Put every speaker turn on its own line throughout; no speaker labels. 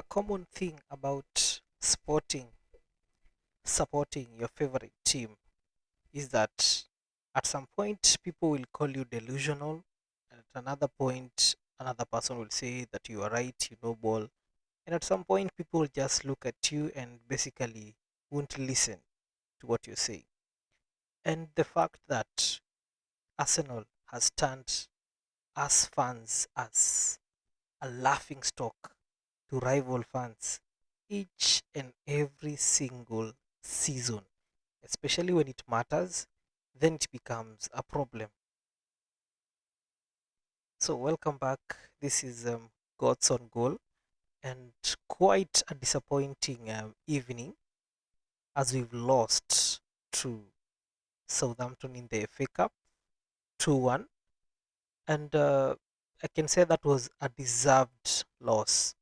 A common thing about supporting your favorite team is that at some point people will call you delusional, and at another point another person will say that you are right, you know ball, and at some point people will just look at you and basically won't listen to what you say. And the fact that Arsenal has turned us fans as a laughing stock to rival fans each and every single season, especially when it matters, then it becomes a problem. So, welcome back. This is God's on Goal, and quite a disappointing evening as we've lost to Southampton in the FA Cup 2-1. And I can say that was a deserved loss.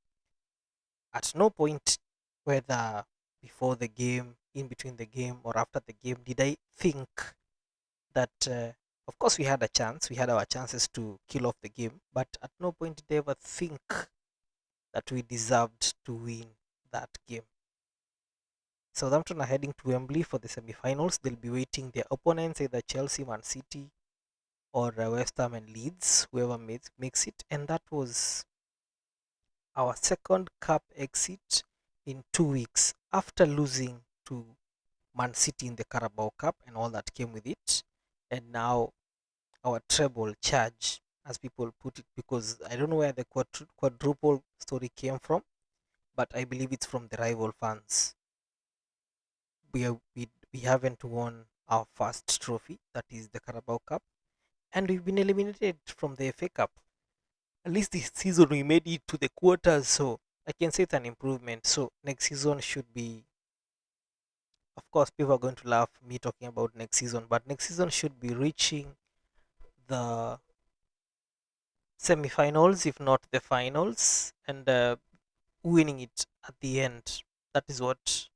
At no point, whether before the game, in between the game, or after the game, did I think that, of course, we had a chance. We had our chances to kill off the game, but at no point did I ever think that we deserved to win that game. Southampton are heading to Wembley for the semi-finals. They'll be waiting their opponents, either Chelsea, Man City, or West Ham and Leeds, whoever makes it. And that was our second cup exit in 2 weeks after losing to Man City in the Carabao Cup and all that came with it. And now our treble charge, as people put it, because I don't know where the quadruple story came from, but I believe it's from the rival fans. We haven't won our first trophy, that is the Carabao Cup, and we've been eliminated from the FA Cup. At least this season we made it to the quarters, so I can say it's an improvement. So next season should be, of course, people are going to laugh me talking about next season, but next season should be reaching the semi-finals, if not the finals, and winning it at the end. That is what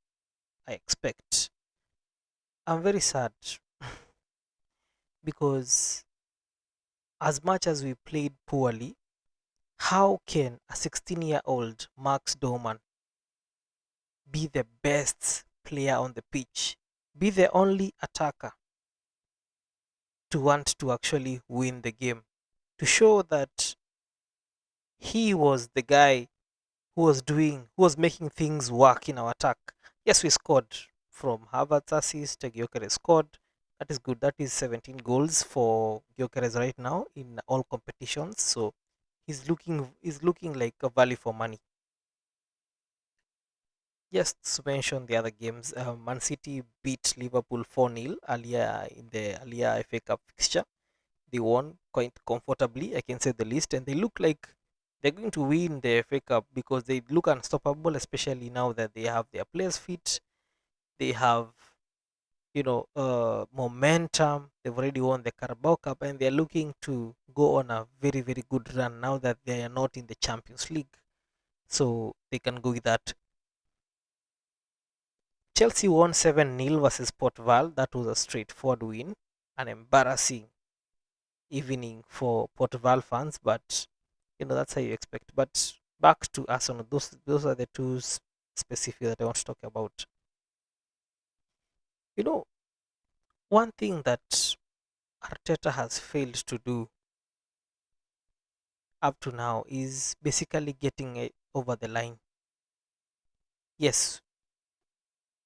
I expect. I'm very sad because as much as we played poorly, how can a 16-year-old Max Doman be the best player on the pitch, be the only attacker to want to actually win the game, to show that he was the guy who was making things work in our attack. Yes, we scored from Havertz assist. Gyökeres scored. That is good. That is 17 goals for Gyökeres right now in all competitions. So he's looking like a value for money. Just to mention the other games, Man City beat Liverpool 4-0 earlier in the earlier FA Cup fixture. They won quite comfortably, I can say the least, and they look like they're going to win the FA Cup because they look unstoppable, especially now that they have their players fit. They have, momentum. They've already won the Carabao Cup, and they're looking to go on a very, very good run now that they are not in the Champions League. So they can go with that. Chelsea won 7-0 versus Port Val. That was a straightforward win. An embarrassing evening for Port Val fans, but that's how you expect. But back to Arsenal, those are the two specific that I want to talk about. You know, one thing that Arteta has failed to do up to now is basically getting it over the line. Yes,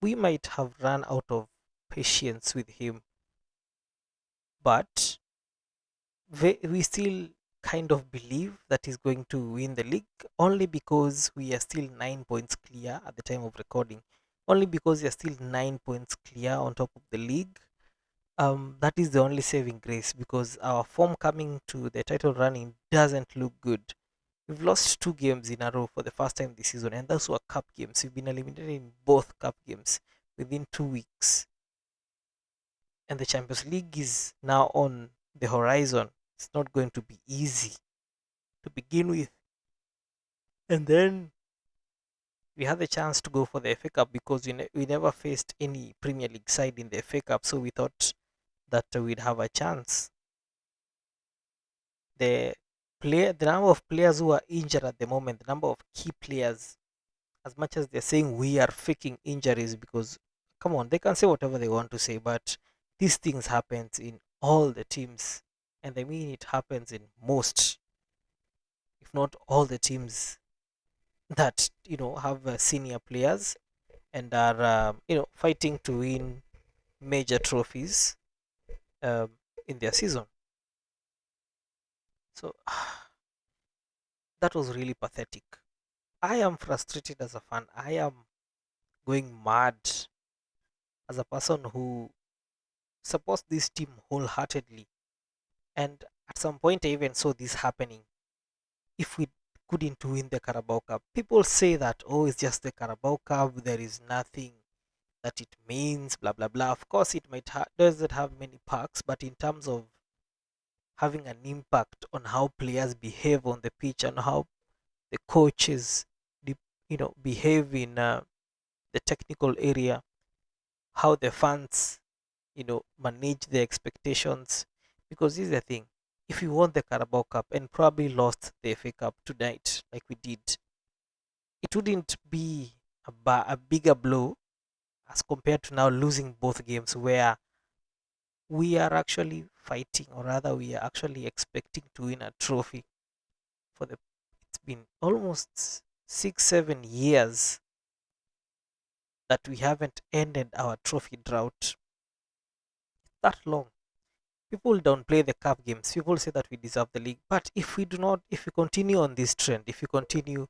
we might have run out of patience with him, but we still kind of believe that he's going to win the league only because we are still 9 points clear at the time of recording. Only because we are still 9 points clear on top of the league. That is the only saving grace because our form coming to the title running doesn't look good. We've lost 2 games in a row for the first time this season, and those were cup games. We've been eliminated in both cup games within 2 weeks, and the Champions League is now on the horizon. It's not going to be easy to begin with. And then we had the chance to go for the FA Cup because we never faced any Premier League side in the FA Cup, so we thought that we'd have a chance. The number of players who are injured at the moment, the number of key players As much as they're saying we are faking injuries, because come on, they can say whatever they want to say, but these things happens in all the teams, and I mean it happens in most, if not all the teams that have senior players and are fighting to win major trophies um, in their season. So that was really pathetic. I am frustrated as a fan. I am going mad as a person who supports this team wholeheartedly. And at some point, I even saw this happening. If we couldn't win the Carabao Cup, people say that, oh, it's just the Carabao Cup, there is nothing that it means, blah, blah, blah. Of course, it doesn't have many perks, but in terms of having an impact on how players behave on the pitch and how the coaches, behave in the technical area, how the fans, manage their expectations. Because this is the thing: if we won the Carabao Cup and probably lost the FA Cup tonight, like we did, it wouldn't be a bigger blow as compared to now losing both games, where we are actually fighting, or rather, we are actually expecting to win a trophy for the. It's been almost 6, 7 years that we haven't ended our trophy drought. That long. People don't play the cup games. People say that we deserve the league. But if we do not, if we continue on this trend, if we continue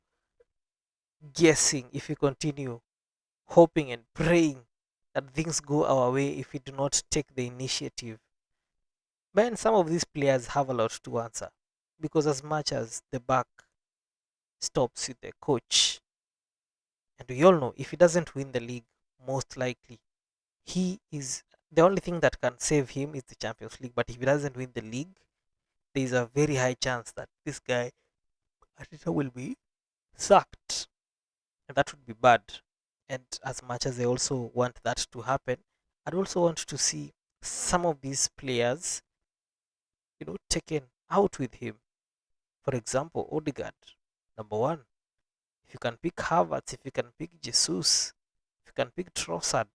guessing, if we continue hoping and praying that things go our way, if we do not take the initiative, man, some of these players have a lot to answer. Because as much as the back stops with the coach, and we all know if he doesn't win the league, most likely he is the only thing that can save him is the Champions League. But if he doesn't win the league, there is a very high chance that this guy Arteta will be sacked, and that would be bad. And as much as I also want that to happen, I'd also want to see some of these players, taken out with him. For example, Odegaard, number one. If you can pick Havertz, if you can pick Jesus, if you can pick Trossard,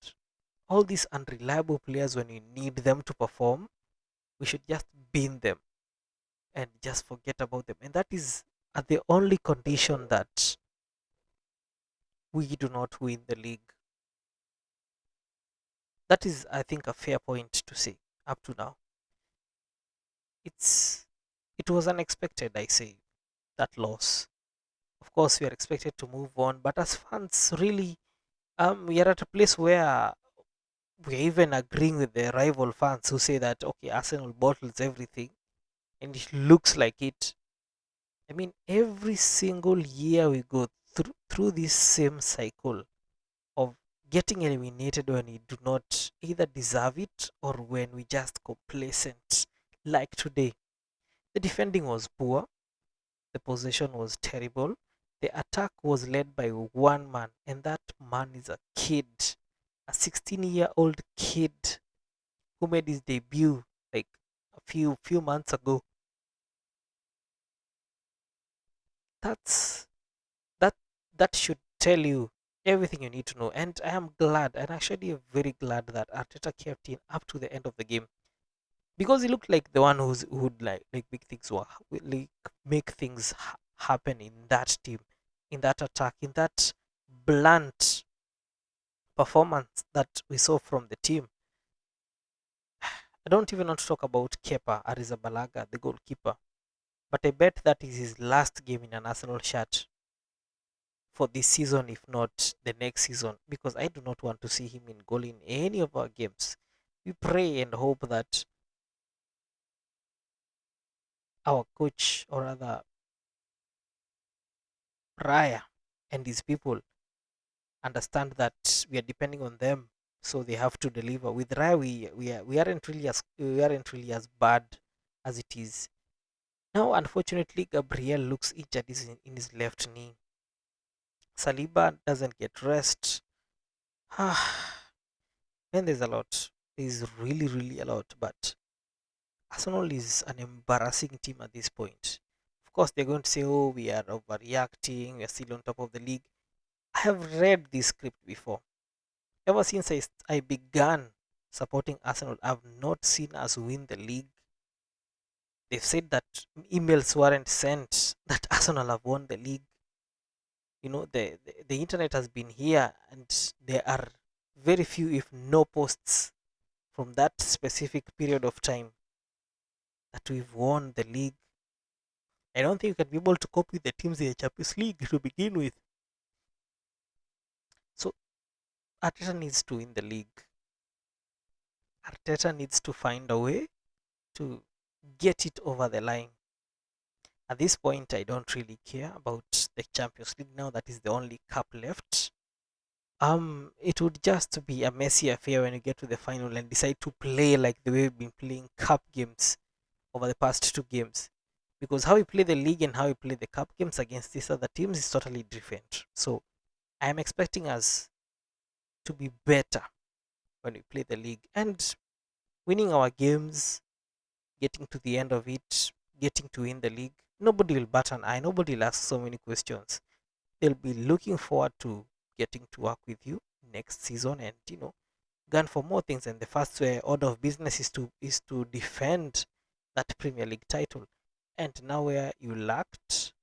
all these unreliable players, when you need them to perform, we should just bin them and just forget about them. And that is the only condition that we do not win the league. That is, I think, a fair point to say up to now. It's it was unexpected, I say, that loss. Of course, we are expected to move on, but as fans, really, we are at a place where we're even agreeing with the rival fans who say that okay, Arsenal bottles everything, and it looks like it. I mean, every single year we go through this same cycle of getting eliminated when we do not either deserve it or when we just complacent. Like today, the defending was poor, the possession was terrible, the attack was led by one man, and that man is a kid, a 16-year-old kid who made his debut like a few months ago. That's that that should tell you everything you need to know. And I am glad, and actually very glad, that Arteta kept in up to the end of the game, because he looked like the one who would like make things happen in that team, in that attack, in that blunt performance that we saw from the team. I don't even want to talk about Kepa Arrizabalaga, the goalkeeper, but I bet that is his last game in an Arsenal shirt for this season, if not the next season, because I do not want to see him in goal in any of our games. We pray and hope that our coach, or rather Raya and his people, understand that we are depending on them, so they have to deliver. With Raya, we aren't really as bad as it is now. Unfortunately, Gabriel looks injured in his left knee. Saliba doesn't get rest. And there's a lot. There's really, really a lot. But Arsenal is an embarrassing team at this point. Of course, they're going to say, oh, we are overreacting. We're still on top of the league. I have read this script before. Ever since I began supporting Arsenal, I've not seen us win the league. They've said that emails weren't sent that Arsenal have won the league. The internet has been here, and there are very few, if no posts from that specific period of time that we've won the league. I don't think you can be able to cope with the teams in the Champions League to begin with. So Arteta needs to win the league. Arteta needs to find a way to get it over the line. At this point, I don't really care about the Champions League now. That is the only cup left. It would just be a messy affair when you get to the final and decide to play like the way we've been playing cup games over the past two games. Because how we play the league and how we play the cup games against these other teams is totally different. So I am expecting us to be better when we play the league and winning our games, getting to the end of it, getting to win the league. Nobody will bat an eye, nobody will ask so many questions. They'll be looking forward to getting to work with you next season and gun for more things. And the first order of business is to defend that Premier League title. And now where you lacked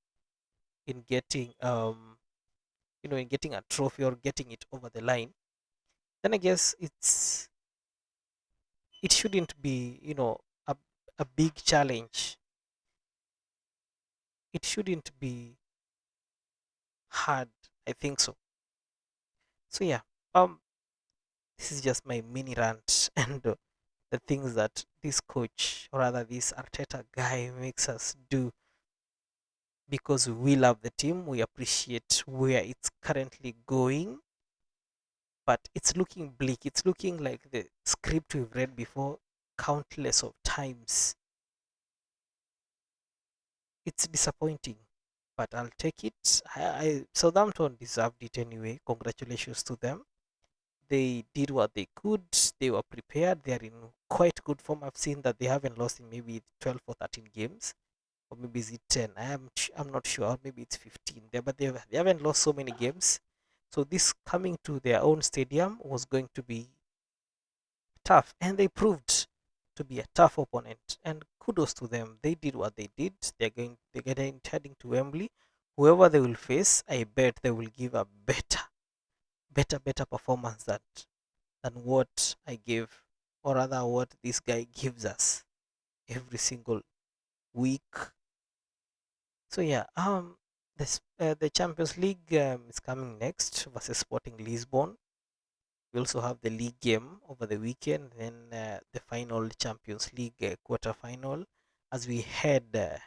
in getting in getting a trophy or getting it over the line, then I guess it shouldn't be a big challenge. It shouldn't be hard. I think so. So yeah, this is just my mini rant and the things that this coach, or rather this Arteta guy, makes us do because we love the team. We appreciate where it's currently going, but it's looking bleak. It's looking like the script we've read before countless of times. It's disappointing, but I'll take it. Southampton deserved it anyway. Congratulations to them. They did what they could. They were prepared. They are in quite good form. I've seen that they haven't lost in maybe 12 or 13 games, or maybe is it 10? I'm not sure. Or maybe it's 15 there, but they haven't lost so many games. So this coming to their own stadium was going to be tough, and they proved to be a tough opponent. And kudos to them. They did what they did. They're getting heading to Wembley. Whoever they will face, I bet they will give a better performance than what I gave, or rather what this guy gives us every single week. So yeah, the Champions League is coming next versus Sporting Lisbon. We also have the league game over the weekend, then the final Champions League quarter final as we head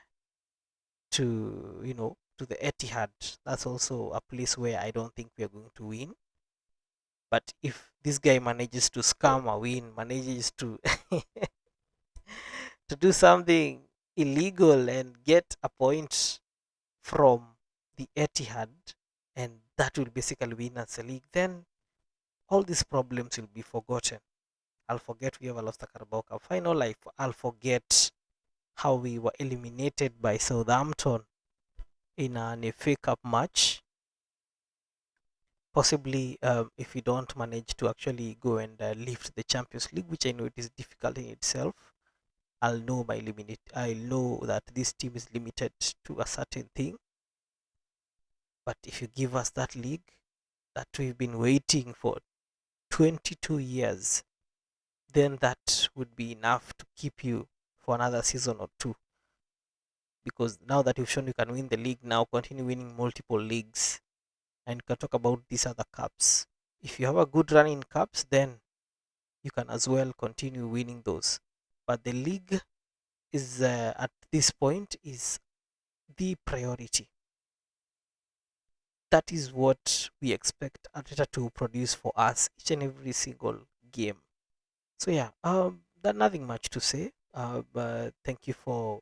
to the Etihad. That's also a place where I don't think we are going to win. But if this guy manages to scam a win, manages to to do something illegal and get a point from the Etihad, and that will basically win us the league, then all these problems will be forgotten. I'll forget we ever lost the Carabao Cup final. I'll forget how we were eliminated by Southampton in an FA Cup match. Possibly, if we don't manage to actually go and lift the Champions League, which I know it is difficult in itself, I'll know my limit. I know that this team is limited to a certain thing. But if you give us that league that we've been waiting for 22 years, then that would be enough to keep you for another season or two. Because now that you've shown you can win the league, now continue winning multiple leagues and can talk about these other cups. If you have a good run in cups, then you can as well continue winning those. But the league is at this point is the priority. That is what we expect Arteta to produce for us each and every single game. So yeah, there's nothing much to say. But thank you for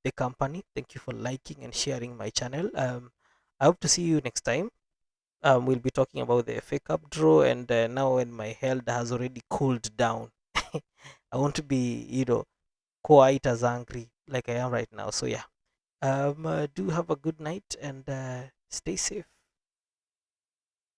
the company. Thank you for liking and sharing my channel. I hope to see you next time. We'll be talking about the FA Cup draw, and now when my health has already cooled down, I want to be, quite as angry like I am right now. So yeah, do have a good night and stay safe.